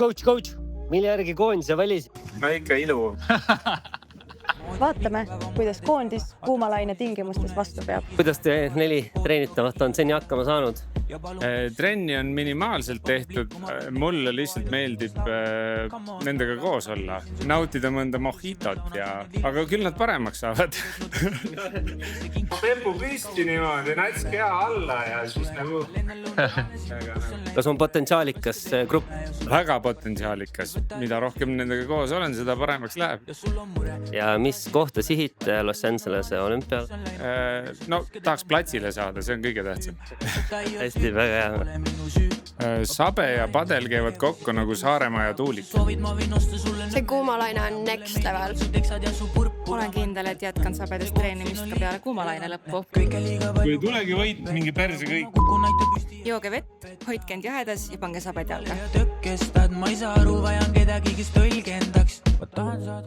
Coach, mille järgi koondise valis? No ikka ilu. Vaatame, kuidas koondis kuumalaine tingimustes vastu peab. Kuidas te 4 treenitavat on seni hakkama saanud? Trenni on minimaalselt tehtud. Mulle lihtsalt meeldib nendega koos olla. Nautida mõnda mojitot aga küll nad paremaks saavad. Pepu püsti niimoodi, nats kea alla ja siis nagu... Kas on potentsiaalikas grupp? Väga potentsiaalikas. Mida rohkem nendega koos olen, seda paremaks läheb. Ja mis kohta sihite Los Angelese olümpial? No, tahaks platsile saada, see on kõige tähtsam. Hästi, väga hea. Sabe ja padel käivad kokku nagu Saaremaa ja Tuulik. See kuumalaine on next level. Olen kindel, et jätkan sabedest treenimist ka peale kuumalaine lõppu. Kui ei tulegi võit, mingi perse kõik. Jooge vett, hoidke end jahedas ja pange sabed jalga. Ma ei saa aru, vajan kedagi, kes tõlgendaks.